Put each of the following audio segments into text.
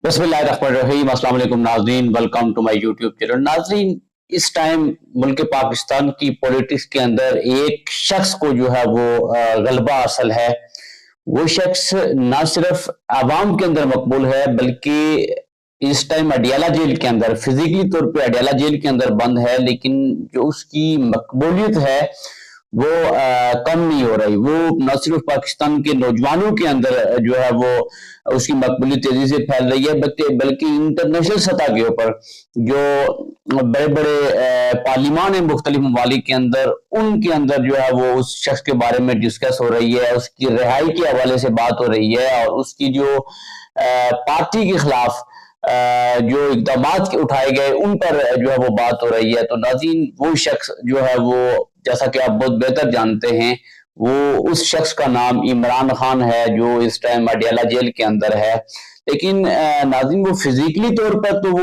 बिस्मिल्लाहिर्रहमानिर्रहीम। अस्सलाम वालेकुम नाज़रीन, welcome to my YouTube channel. नाज़रीन, इस टाइम मुल्क पाकिस्तान की पॉलिटिक्स के अंदर एक शख्स को जो है वो गलबा हासिल है। वो शख्स ना सिर्फ आवाम के अंदर मकबूल है बल्कि इस टाइम अडियाला जेल के अंदर, फिजिकली तौर पे अडियाला जेल के अंदर बंद है, लेकिन जो उसकी मकबूलियत है वो कम नहीं हो रही। वो न सिर्फ पाकिस्तान के नौजवानों के अंदर जो है वो उसकी मकबूलियत तेजी से फैल रही है, बल्कि इंटरनेशनल सतह के ऊपर जो बड़े बड़े पार्लिमान है मुख्तलिफ ममालिक के अंदर, उनके अंदर जो है वो उस शख्स के बारे में डिस्कस हो रही है, उसकी रिहाई के हवाले से बात हो रही है और उसकी जो पार्टी के खिलाफ जो इकदाम उठाए गए उन पर जो है वो बात हो रही है। तो नाज़रीन, वो शख्स जो है वो, जैसा कि आप बहुत बेहतर जानते हैं, वो उस शख्स का नाम इमरान खान है जो इस टाइम अडियाला जेल के अंदर है। लेकिन नाज़रीन, वो फिजिकली तौर पर तो वो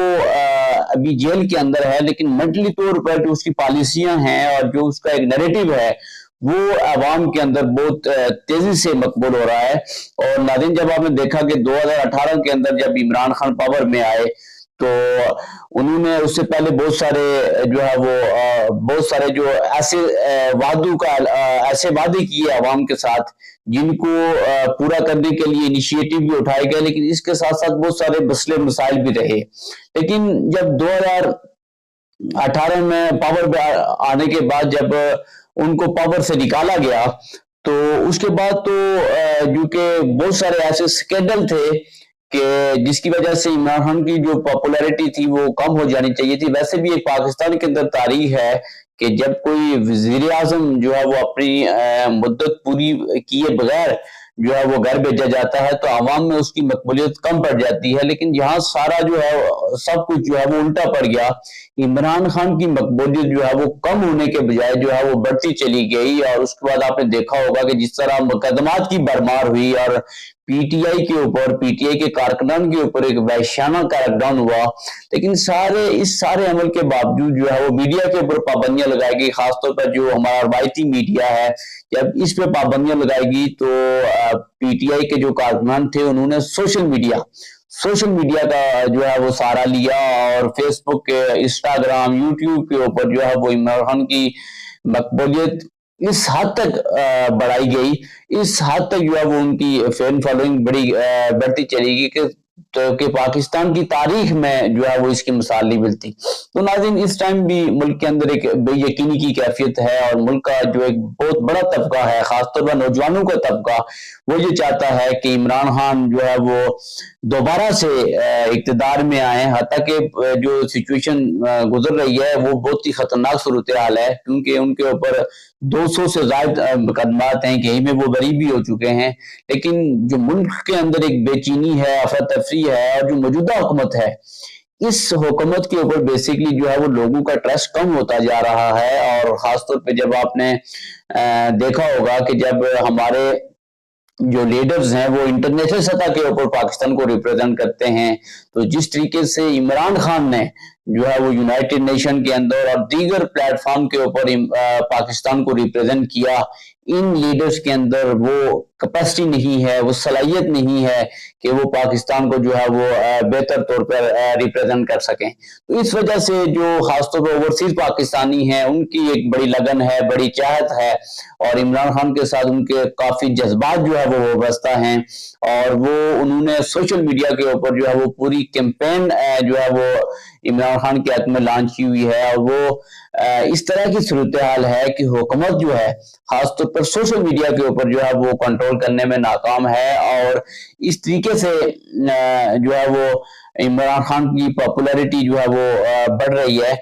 अभी जेल के अंदर है, लेकिन मेंटली तौर पर जो उसकी पॉलिसियां हैं और जो उसका एक नैरेटिव है वो आवाम के अंदर बहुत तेजी से मकबूल हो रहा है। और नाज़रीन, जब आपने देखा कि 2018 के अंदर जब इमरान खान पावर में आए तो उन्होंने उससे पहले बहुत सारे जो है वो बहुत सारे जो ऐसे ऐसे वादे किए आवाम के साथ जिनको पूरा करने के लिए इनिशिएटिव भी उठाए गए, लेकिन इसके साथ साथ बहुत सारे मसले मसाइल भी रहे। लेकिन जब 2018 में पावर पे आने के बाद जब उनको पावर से निकाला गया तो उसके बाद तो जो कि बहुत सारे ऐसे स्कैंडल थे कि जिसकी वजह से इमरान खान की जो पॉपुलैरिटी थी वो कम हो जानी चाहिए थी। वैसे भी एक पाकिस्तान के अंदर तारीख है कि जब कोई वजीर आजम जो है वो अपनी मुद्दत पूरी किए बगैर जो है वो घर भेजा जाता है तो आवाम में उसकी मकबूलियत कम पड़ जाती है। लेकिन यहाँ सारा जो है सब कुछ जो है वो उल्टा पड़ गया। इमरान खान की मकबूलियत जो है वो कम होने के बजाय जो है वो बढ़ती चली गई और उसके बाद आपने देखा होगा कि जिस तरह मुकदमात की भरमार हुई और पीटीआई के ऊपर, पीटीआई के कारकुनान के ऊपर एक वहशियाना क्रैकडाउन हुआ। लेकिन इस सारे अमल के बावजूद जो है वो मीडिया के ऊपर पाबंदियां लगाई गई, खासतौर पर जो हमारा रवायती मीडिया है। जब इस पे पाबंदियां लगाएगी तो पीटीआई के जो कारकुनान थे उन्होंने सोशल मीडिया का जो है वो सहारा लिया और फेसबुक के, इंस्टाग्राम, यूट्यूब के ऊपर जो है वो इमरान खान की मकबूलियत इस हद तक बढ़ाई गई, इस हद तक जो है वो उनकी फैन फॉलोइंग बढ़ती चली गई कि पाकिस्तान की तारीख में जो है वो इसकी मिसाल नहीं मिलती। तो नाज़रीन, इस टाइम भी मुल्क के अंदर एक बेयकीनी की कैफियत है और मुल्क का जो एक बहुत बड़ा तबका है, खासतौर पर नौजवानों का तबका, वो ये चाहता है कि इमरान खान जो है वो दोबारा से इक्तदार में आए। हालांकि जो सिचुएशन गुजर रही है वो बहुत ही खतरनाक सूरत हाल है, क्योंकि उनके ऊपर 200 से ज्यादा मुकदमात हैं, कहीं में वो बरी भी हो चुके हैं। लेकिन जो मुल्क के अंदर एक बेचैनी है, अफरा तफरी है, और जो मौजूदा हुकूमत है, इस हुकूमत के ऊपर बेसिकली जो है वो लोगों का ट्रस्ट कम होता जा रहा है। और खासतौर पे जब आपने देखा होगा कि जब हमारे जो लीडर्स हैं वो इंटरनेशनल सतह के ऊपर पाकिस्तान को रिप्रेजेंट करते हैं, तो जिस तरीके से इमरान खान ने जो है वो यूनाइटेड नेशन के अंदर और दीगर प्लेटफॉर्म के ऊपर पाकिस्तान को रिप्रेजेंट किया, इन लीडर्स के अंदर वो कैपेसिटी नहीं है, वो सलाहियत नहीं है कि वो पाकिस्तान को जो है वो बेहतर तौर पर रिप्रेजेंट कर सकें। तो इस वजह से जो खासतौर पर ओवरसीज पाकिस्तानी हैं उनकी एक बड़ी लगन है, बड़ी चाहत है और इमरान खान के साथ उनके काफी जज्बात जो है वो वाबस्ता हैं। और वो उन्होंने सोशल मीडिया के ऊपर जो है वो पूरी कैंपेन जो है वो इमरान खान के हक में लॉन्च की हुई है। और वो इस तरह की सूरत हाल है कि हुकूमत जो है खासतौर पर सोशल मीडिया के ऊपर जो है वो कंट्रोल करने में नाकाम है और इस तरीके से जो है वो इमरान खान की पॉपुलैरिटी जो है वो बढ़ रही है।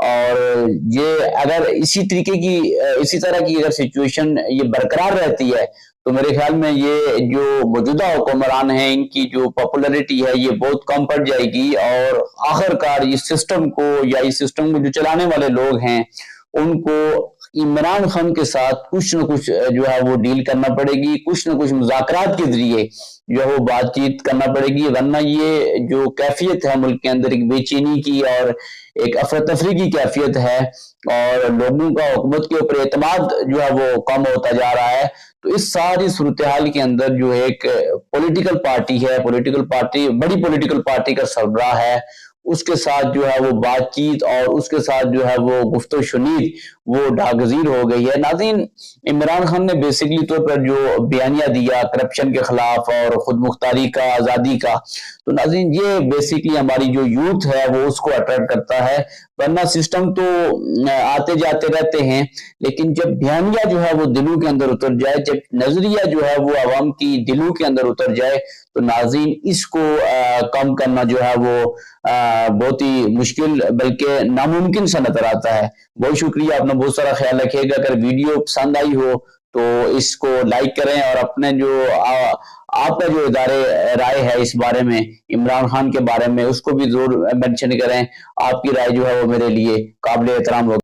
और ये अगर इसी तरह की अगर सिचुएशन ये बरकरार रहती है तो मेरे ख्याल में ये जो मौजूदा हुक्मरान हैं इनकी जो पॉपुलैरिटी है ये बहुत कम पड़ जाएगी और आखिरकार इस सिस्टम को या इस सिस्टम को जो चलाने वाले लोग हैं उनको इमरान खान के साथ कुछ न कुछ जो है वो डील करना पड़ेगी, कुछ न कुछ मुज़ाकरात के जरिए जो है वो बातचीत करना पड़ेगी, वरना ये जो कैफियत है मुल्क के अंदर एक बेचैनी की और एक अफरा तफरी की कैफियत है और लोगों का हुकूमत के ऊपर एतमाद जो है वो कम होता जा रहा है। تو اس ساری صورتحال کے اندر جو ایک پولیٹیکل پارٹی ہے، بڑی پولیٹیکل پارٹی کا سربراہ ہے، اس کے ساتھ جو ہے وہ بات چیت اور اس کے ساتھ جو ہے وہ گفت و شنید وہ ناگزیر ہو گئی ہے۔ ناظرین، عمران خان نے بیسکلی طور پر جو بیانیہ دیا کرپشن کے خلاف اور خود مختاری کا، آزادی کا، تو ناظرین یہ بیسکلی ہماری جو یوتھ ہے وہ اس کو اٹریکٹ کرتا ہے، ورنہ سسٹم تو آتے جاتے رہتے ہیں، لیکن جب بیانیہ جو ہے وہ دلوں کے اندر اتر جائے، جب نظریہ جو ہے وہ عوام کی دلوں کے اندر اتر جائے، تو ناظرین اس کو کم کرنا جو ہے وہ بہت ہی مشکل بلکہ ناممکن سا نظر آتا ہے۔ بہت شکریہ، اپنا بہت سارا خیال رکھیے گا۔ اگر ویڈیو پسند آئی ہو تو اس کو لائک کریں اور اپنے جو آپ کا جو رائے ہے اس بارے میں، عمران خان کے بارے میں، اس کو بھی ضرور مینشن کریں۔ آپ کی رائے جو ہے وہ میرے لیے قابل احترام ہوگی۔